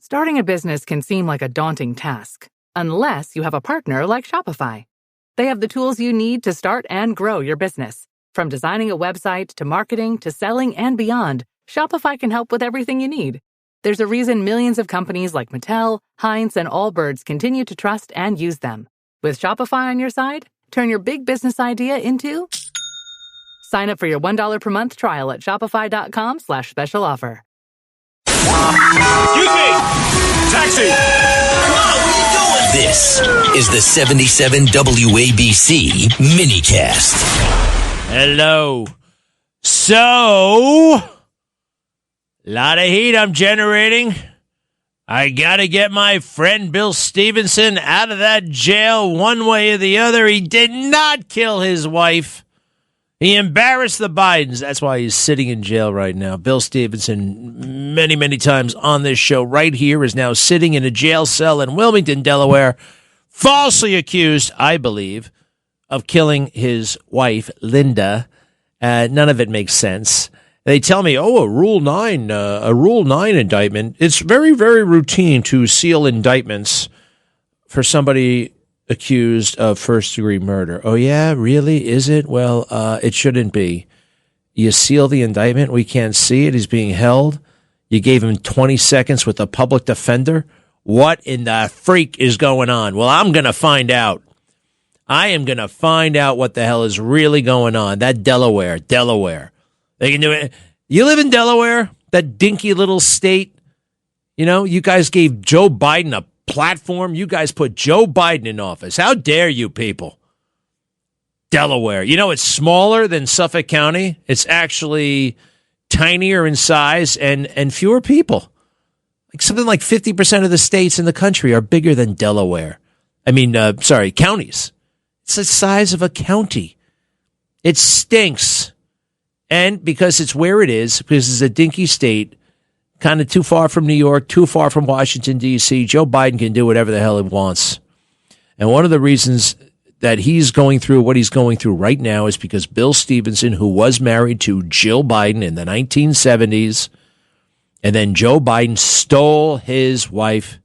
Starting a business can seem like a daunting task, unless you have a partner like Shopify. They have the tools you need to start and grow your business. From designing a website to marketing to selling and beyond, Shopify can help with everything you need. There's a reason millions of companies like Mattel, Heinz, and Allbirds continue to trust and use them. With Shopify on your side, turn your big business idea into... Sign up for your $1 per month trial at shopify.com/special offer. Excuse me! Taxi! Come on, what are you doing? This is the 77 WABC minicast. Hello. So, lot of heat I'm generating. I gotta get my friend Bill Stevenson out of that jail one way or the other. He did not kill his wife. He embarrassed the Bidens. That's why he's sitting in jail right now. Bill Stevenson, many, many times on this show right here, is now sitting in a jail cell in Wilmington, Delaware, falsely accused, I believe, of killing his wife, Linda. None of it makes sense. They tell me, a Rule 9 indictment. It's very, very routine to seal indictments for somebody accused of first-degree murder. Oh, yeah? Really? Is it? Well, it shouldn't be. You seal the indictment. We can't see it. He's being held. You gave him 20 seconds with a public defender. What in the freak is going on? Well, I'm going to find out. I am going to find out what the hell is really going on. That Delaware. They can do it. You live in Delaware, that dinky little state. You know, you guys gave Joe Biden a platform. You guys put Joe Biden in office. How dare you people? Delaware. You know, it's smaller than Suffolk County. It's actually tinier in size and fewer people. Like something like 50% of the states in the country are bigger than Delaware. Counties. It's the size of a county. It stinks. And because it's where it is, because it's a dinky state, kind of too far from New York, too far from Washington, D.C., Joe Biden can do whatever the hell he wants. And one of the reasons that he's going through what he's going through right now is because Bill Stevenson, who was married to Jill Biden in the 1970s, and then Joe Biden stole his wife.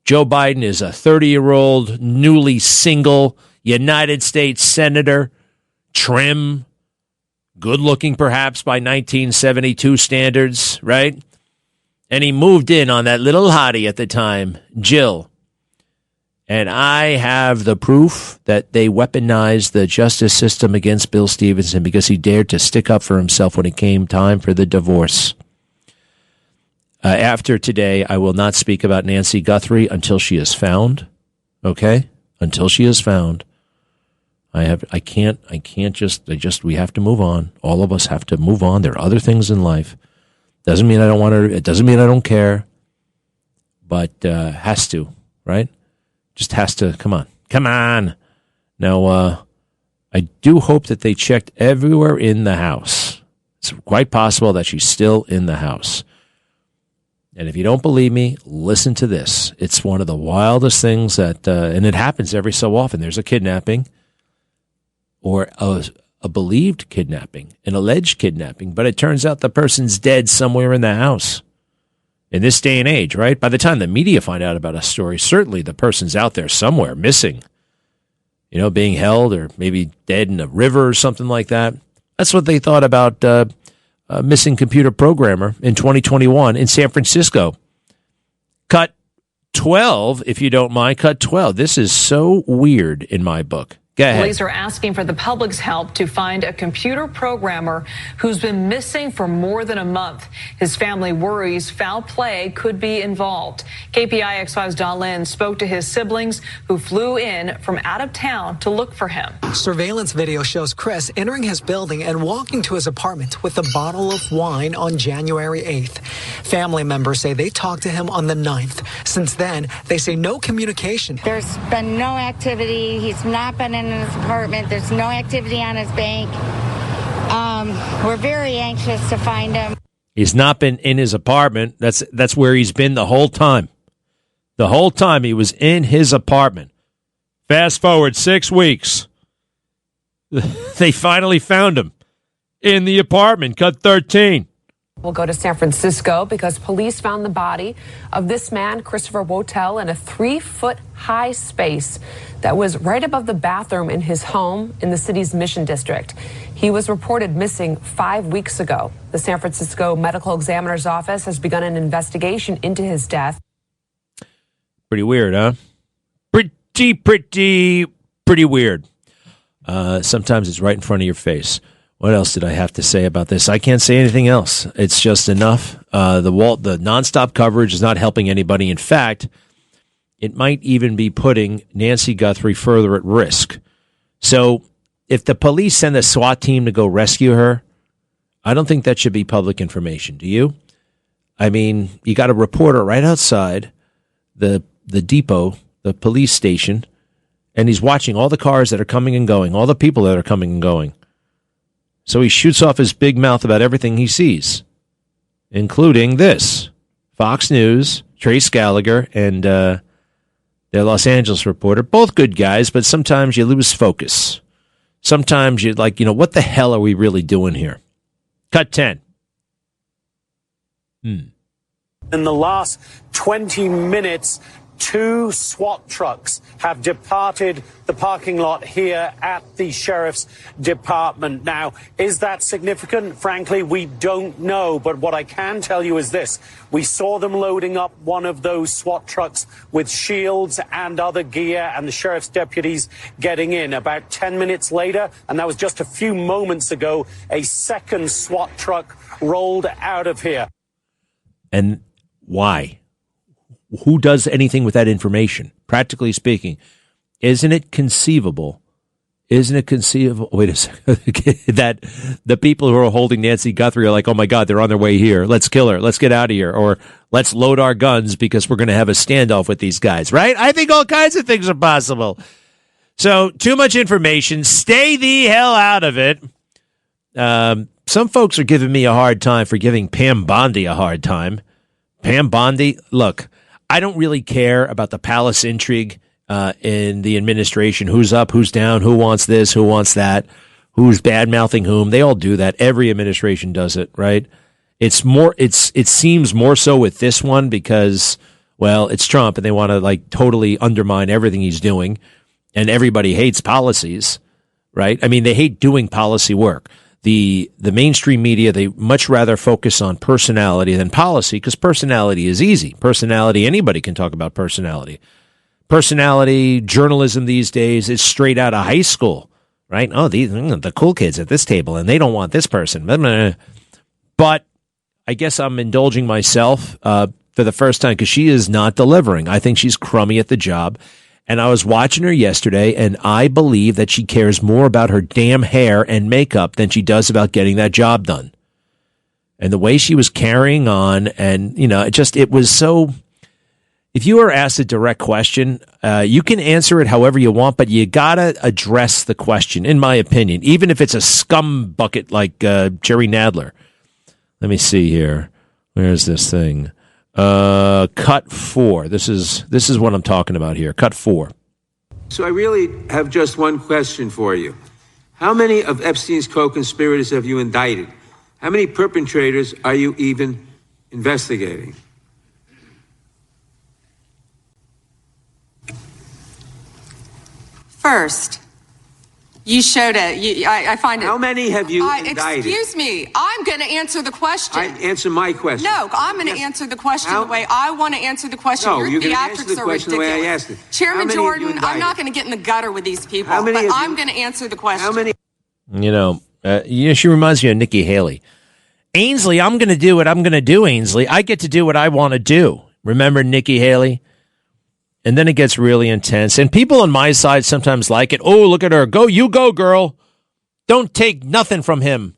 Joe Biden is a 30-year-old, newly single United States Senator, trim, good-looking perhaps by 1972 standards, right? And he moved in on that little hottie at the time, Jill. And I have the proof that they weaponized the justice system against Bill Stevenson because he dared to stick up for himself when it came time for the divorce. After today, I will not speak about Nancy Guthrie until she is found. Okay? Until she is found. We have to move on. All of us have to move on. There are other things in life. Doesn't mean I don't want to, it doesn't mean I don't care, but has to, right? Just has to, come on. Now, I do hope that they checked everywhere in the house. It's quite possible that she's still in the house. And if you don't believe me, listen to this. It's one of the wildest things that, and it happens every so often. There's a kidnapping or a believed kidnapping, an alleged kidnapping, but it turns out the person's dead somewhere in the house. In this day and age, right? By the time the media find out about a story, certainly the person's out there somewhere missing, being held or maybe dead in a river or something like that. That's what they thought about a missing computer programmer in 2021 in San Francisco. Cut 12, if you don't mind, cut 12. This is so weird in my book. Go ahead. Police are asking for the public's help to find a computer programmer who's been missing for more than a month. His family worries foul play could be involved. KPIX5's Don Lynn spoke to his siblings who flew in from out of town to look for him. Surveillance video shows Chris entering his building and walking to his apartment with a bottle of wine on January 8th. Family members say they talked to him on the 9th. Since then, they say no communication. There's been no activity. He's not been in his apartment. There's no activity on his bank. We're very anxious to find him. He's not been in his apartment. That's where he's been the whole time. The whole time he was in his apartment. Fast forward 6 weeks. They finally found him in the apartment. Cut 13. We'll go to San Francisco because police found the body of this man, Christopher Wotel, in a 3-foot-high space that was right above the bathroom in his home in the city's Mission District. He was reported missing 5 weeks ago. The San Francisco Medical Examiner's Office has begun an investigation into his death. Pretty weird, huh? Pretty weird. Sometimes it's right in front of your face. What else did I have to say about this? I can't say anything else. It's just enough. The nonstop coverage is not helping anybody. In fact, it might even be putting Nancy Guthrie further at risk. So if the police send a SWAT team to go rescue her, I don't think that should be public information. Do you? I mean, you got a reporter right outside the depot, the police station, and he's watching all the cars that are coming and going, all the people that are coming and going. So he shoots off his big mouth about everything he sees, including this. Fox News, Trace Gallagher, and their Los Angeles reporter, both good guys, but sometimes you lose focus. Sometimes you're like, what the hell are we really doing here? Cut 10. In the last 20 minutes, 2 SWAT trucks have departed the parking lot here at the sheriff's department. Now, is that significant? Frankly, we don't know. But what I can tell you is this. We saw them loading up one of those SWAT trucks with shields and other gear, and the sheriff's deputies getting in. About 10 minutes later, and that was just a few moments ago, a second SWAT truck rolled out of here. And why? Who does anything with that information? Practically speaking, isn't it conceivable? Wait a second. That the people who are holding Nancy Guthrie are like, oh my God, they're on their way here. Let's kill her. Let's get out of here. Or let's load our guns because we're going to have a standoff with these guys, right? I think all kinds of things are possible. So too much information. Stay the hell out of it. Some folks are giving me a hard time for giving Pam Bondi a hard time. Pam Bondi, look, I don't really care about the palace intrigue in the administration. Who's up, who's down, who wants this, who wants that, who's bad-mouthing whom. They all do that. Every administration does it, right? It seems more so with this one because, well, it's Trump and they want to totally undermine everything he's doing, and everybody hates policies, right? I mean, they hate doing policy work. The mainstream media, they much rather focus on personality than policy because personality is easy. Personality, anybody can talk about personality. Personality, journalism these days is straight out of high school, right? Oh, the cool kids at this table, and they don't want this person. But I guess I'm indulging myself for the first time because she is not delivering. I think she's crummy at the job. And I was watching her yesterday, and I believe that she cares more about her damn hair and makeup than she does about getting that job done. And the way she was carrying on, and, it was so... If you are asked a direct question, you can answer it however you want, but you got to address the question, in my opinion, even if it's a scum bucket like Jerry Nadler. Let me see here. Where's this thing? Cut 4. This is what I'm talking about here. Cut 4. So I really have just one question for you. How many of Epstein's co-conspirators have you indicted? How many perpetrators are you even investigating? First, you showed it. I find it. How many have you indicted? Excuse me. I'm going to answer the question. Answer my question. No, I'm going to answer the question the way I want to answer the question. No, Your you're going to answer the question the way I asked it. Chairman Jordan, I'm not going to get in the gutter with these people, but I'm going to answer the question. How many? She reminds me of Nikki Haley. Ainsley, I'm going to do what I'm going to do, Ainsley. I get to do what I want to do. Remember Nikki Haley? And then it gets really intense. And people on my side sometimes like it. Oh, look at her. Go, you go, girl. Don't take nothing from him.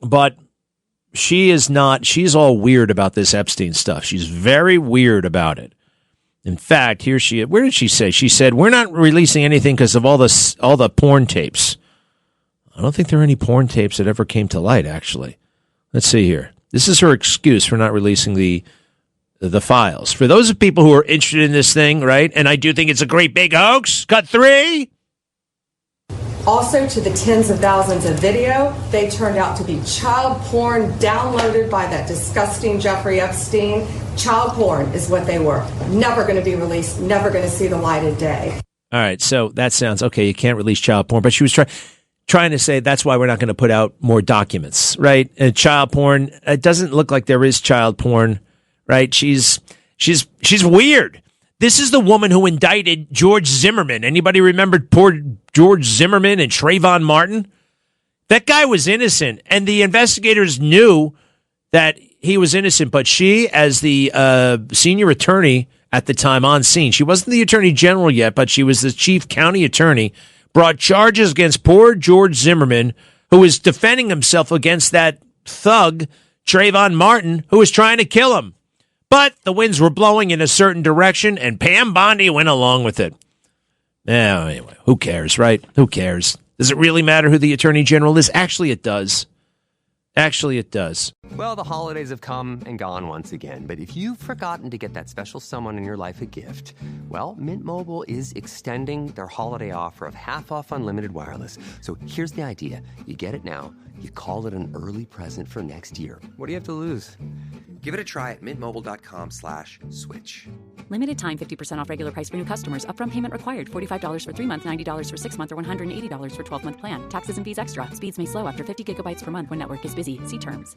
But she is not. She's all weird about this Epstein stuff. She's very weird about it. In fact, here she is. Where did she say? She said, we're not releasing anything because of all the porn tapes. I don't think there are any porn tapes that ever came to light, actually. Let's see here. This is her excuse for not releasing the files. For those of people who are interested in this thing, right, and I do think it's a great big hoax, cut 3. Also, to the tens of thousands of video, they turned out to be child porn downloaded by that disgusting Jeffrey Epstein. Child porn is what they were. Never going to be released, never going to see the light of day. All right, so that sounds okay. You can't release child porn, but she was trying to say that's why we're not going to put out more documents, right? And child porn, it doesn't look like there is child porn, right? She's weird. This is the woman who indicted George Zimmerman. Anybody remember poor George Zimmerman and Trayvon Martin? That guy was innocent, and the investigators knew that he was innocent, but she, as the senior attorney at the time on scene, she wasn't the attorney general yet, but she was the chief county attorney, brought charges against poor George Zimmerman, who was defending himself against that thug, Trayvon Martin, who was trying to kill him. But the winds were blowing in a certain direction, and Pam Bondi went along with it. Anyway, who cares, right? Who cares? Does it really matter who the attorney general is? Actually, it does. Actually, it does. Well, the holidays have come and gone once again. But if you've forgotten to get that special someone in your life a gift, well, Mint Mobile is extending their holiday offer of half off unlimited wireless. So here's the idea. You get it now. You call it an early present for next year. What do you have to lose? Give it a try at mintmobile.com/switch. Limited time 50% off regular price for new customers. Upfront payment required. $45 for 3 months, $90 for 6 months, or $180 for 12-month plan. Taxes and fees extra. Speeds may slow after 50 gigabytes per month when network is busy. See terms.